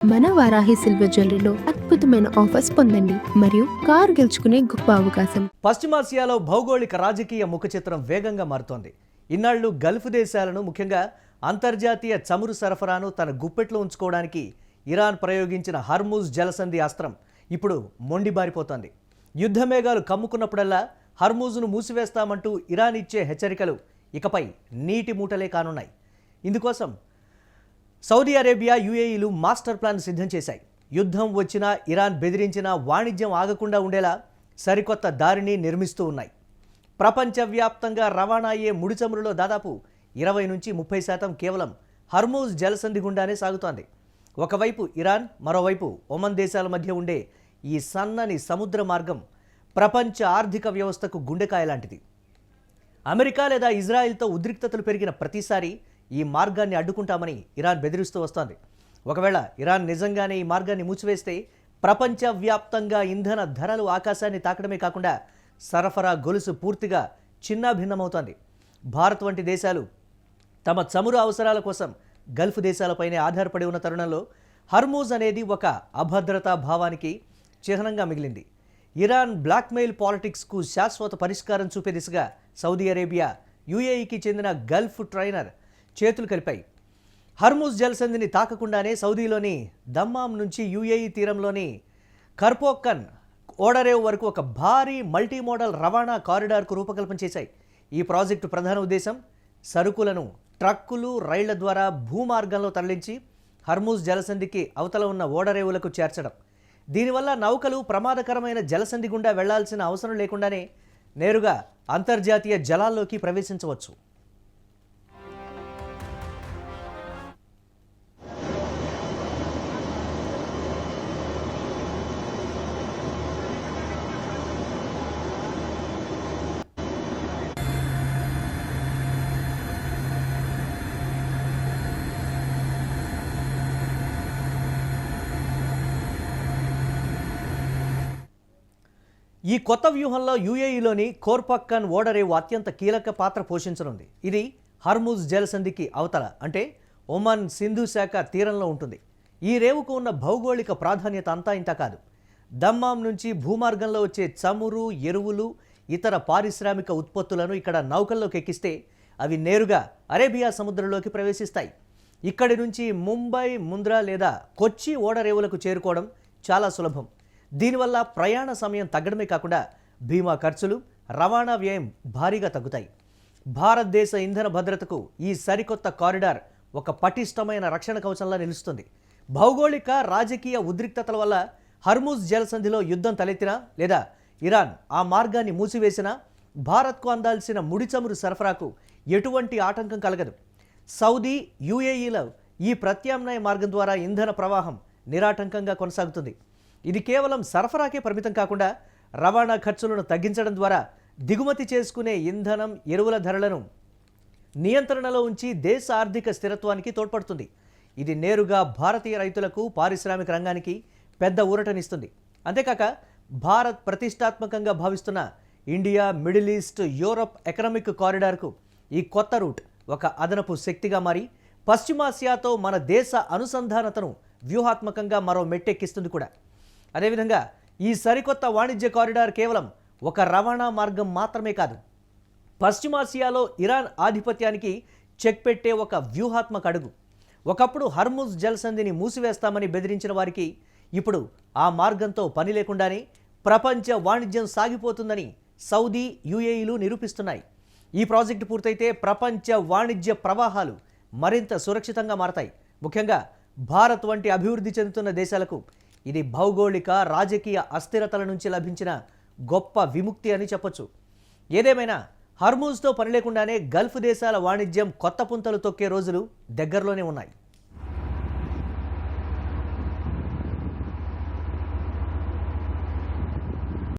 మన వారాహి సిల్వర్ జ్యువెలరీలో అద్భుతమైన ఆఫర్స్ పొందండి మరియు కారు గెలుచుకునే గొప్ప అవకాశం. పశ్చిమాసియాలో భౌగోళిక రాజకీయ ముఖచిత్రం వేగంగా మారుతోంది. ఇన్నాళ్లు గల్ఫ్ దేశాలను, ముఖ్యంగా అంతర్జాతీయ చమురు సరఫరాను తన గుప్పెట్లో ఉంచుకోవడానికి ఇరాన్ ప్రయోగించిన హర్ముజ్ జలసంధి అస్త్రం ఇప్పుడు మొండిబారిపోతోంది. యుద్ధ మేఘాలు కమ్ముకున్నప్పుడల్లా హర్ముజ్ను మూసివేస్తామంటూ ఇరాన్ ఇచ్చే హెచ్చరికలు ఇకపై నీటి మూటలే కానున్నాయి. ఇందుకోసం సౌదీ అరేబియా, యుఏఈలు మాస్టర్ ప్లాన్ సిద్ధం చేశాయి. యుద్ధం వచ్చినా, ఇరాన్ బెదిరించినా వాణిజ్యం ఆగకుండా ఉండేలా సరికొత్త దారిని నిర్మిస్తూ ఉన్నాయి. ప్రపంచవ్యాప్తంగా రవాణా అయ్యే ముడి చమురులో దాదాపు 20 నుంచి 30% కేవలం హర్ముజ్ జలసంధి గుండానే సాగుతోంది. ఒకవైపు ఇరాన్, మరోవైపు ఒమన్ దేశాల మధ్య ఉండే ఈ సన్నని సముద్ర మార్గం ప్రపంచ ఆర్థిక వ్యవస్థకు గుండెకాయ లాంటిది. అమెరికా లేదా ఇజ్రాయెల్తో ఉద్రిక్తతలు పెరిగిన ప్రతిసారి ఈ మార్గాన్ని అడ్డుకుంటామని ఇరాన్ బెదిరిస్తూ వస్తోంది. ఒకవేళ ఇరాన్ నిజంగానే ఈ మార్గాన్ని మూసివేస్తే ప్రపంచవ్యాప్తంగా ఇంధన ధరలు ఆకాశాన్ని తాకడమే కాకుండా సరఫరా గొలుసు పూర్తిగా చిన్నాభిన్నమవుతోంది. భారత్ వంటి దేశాలు తమ చమురు అవసరాల కోసం గల్ఫ్ దేశాలపైనే ఆధారపడి ఉన్న తరుణంలో హర్ముజ్ అనేది ఒక అభద్రతా భావానికి చిహ్నంగా మిగిలింది. ఇరాన్ బ్లాక్మెయిల్ పాలిటిక్స్కు శాశ్వత పరిష్కారం చూపే దిశగా సౌదీ అరేబియా, యుఏఈకి చెందిన గల్ఫ్ ట్రైనర్ చేతులు కలిపాయి. హర్ముజ్ జలసంధిని తాకకుండానే సౌదీలోని దమ్మాం నుంచి యుఏఈ తీరంలోని కర్పోక్కన్ ఓడరేవ్ వరకు ఒక భారీ మల్టీ మోడల్ రవాణా కారిడార్కు రూపకల్పన చేశాయి. ఈ ప్రాజెక్టు ప్రధాన ఉద్దేశం సరుకులను ట్రక్కులు, రైళ్ల ద్వారా భూమార్గంలో తరలించి హర్ముజ్ జలసంధికి అవతల ఉన్న ఓడరేవులకు చేర్చడం. దీనివల్ల నౌకలు ప్రమాదకరమైన జలసంధి గుండా వెళ్లాల్సిన అవసరం లేకుండానే నేరుగా అంతర్జాతీయ జలాల్లోకి ప్రవేశించవచ్చు. ఈ కొత్త వ్యూహంలో యుఏఈలోని కోర్పక్కన్ ఓడరేవు అత్యంత కీలక పాత్ర పోషించనుంది. ఇది హర్ముజ్ జలసంధికి అవతల, అంటే ఒమన్ సింధు శాఖ తీరంలో ఉంటుంది. ఈ రేవుకు ఉన్న భౌగోళిక ప్రాధాన్యత అంతా ఇంత కాదు. దమ్మాం నుంచి భూమార్గంలో వచ్చే చమురు, ఎరువులు, ఇతర పారిశ్రామిక ఉత్పత్తులను ఇక్కడ నౌకల్లోకి ఎక్కిస్తే అవి నేరుగా అరేబియా సముద్రంలోకి ప్రవేశిస్తాయి. ఇక్కడి నుంచి ముంబై, ముంద్రా లేదా కొచ్చి ఓడరేవులకు చేరుకోవడం చాలా సులభం. దీనివల్ల ప్రయాణ సమయం తగ్గడమే కాకుండా బీమా ఖర్చులు, రవాణా వ్యయం భారీగా తగ్గుతాయి. భారతదేశ ఇంధన భద్రతకు ఈ సరికొత్త కారిడార్ ఒక పటిష్టమైన రక్షణ కవచంలా నిలుస్తుంది. భౌగోళిక, రాజకీయ ఉద్రిక్తతల వల్ల హర్ముజ్ జలసంధిలో యుద్ధం తలెత్తినా లేదా ఇరాన్ ఆ మార్గాన్ని మూసివేసినా భారత్కు అందాల్సిన ముడి చమురు సరఫరాకు ఎటువంటి ఆటంకం కలగదు. సౌదీ, యుఏఈల ఈ ప్రత్యామ్నాయ మార్గం ద్వారా ఇంధన ప్రవాహం నిరాటంకంగా కొనసాగుతుంది. ఇది కేవలం సరఫరాకే పరిమితం కాకుండా రవాణా ఖర్చులను తగ్గించడం ద్వారా దిగుమతి చేసుకునే ఇంధనం, ఎరువుల ధరలను నియంత్రణలో ఉంచి దేశ ఆర్థిక స్థిరత్వానికి తోడ్పడుతుంది. ఇది నేరుగా భారతీయ రైతులకు, పారిశ్రామిక రంగానికి పెద్ద ఊరటనిస్తుంది. అంతేకాక భారత్ ప్రతిష్టాత్మకంగా భావిస్తున్న India, middle east, Europe economic కారిడార్కు ఈ కొత్త రూట్ ఒక అదనపు శక్తిగా మారి పశ్చిమాసియాతో మన దేశ అనుసంధానతను వ్యూహాత్మకంగా మరో మెట్టెక్కిస్తుంది కూడా. అదేవిధంగా ఈ సరికొత్త వాణిజ్య కారిడార్ కేవలం ఒక రవాణా మార్గం మాత్రమే కాదు, పశ్చిమాసియాలో ఇరాన్ ఆధిపత్యానికి చెక్ పెట్టే ఒక వ్యూహాత్మక అడుగు. ఒకప్పుడు హర్ముజ్ జలసంధిని మూసివేస్తామని బెదిరించిన వారికి ఇప్పుడు ఆ మార్గంతో పని లేకుండానే ప్రపంచ వాణిజ్యం సాగిపోతుందని సౌదీ, యుఏఈలు నిరూపిస్తున్నాయి. ఈ ప్రాజెక్టు పూర్తయితే ప్రపంచ వాణిజ్య ప్రవాహాలు మరింత సురక్షితంగా మారతాయి. ముఖ్యంగా భారత్ వంటి అభివృద్ధి చెందుతున్న దేశాలకు ఇది భౌగోళిక, రాజకీయ అస్థిరతల నుంచి లభించిన గొప్ప విముక్తి అని చెప్పొచ్చు. ఏదేమైనా హర్ముజ్తో పని లేకుండానే గల్ఫ్ దేశాల వాణిజ్యం కొత్త పుంతలు తొక్కే రోజులు దగ్గరలోనే ఉన్నాయి.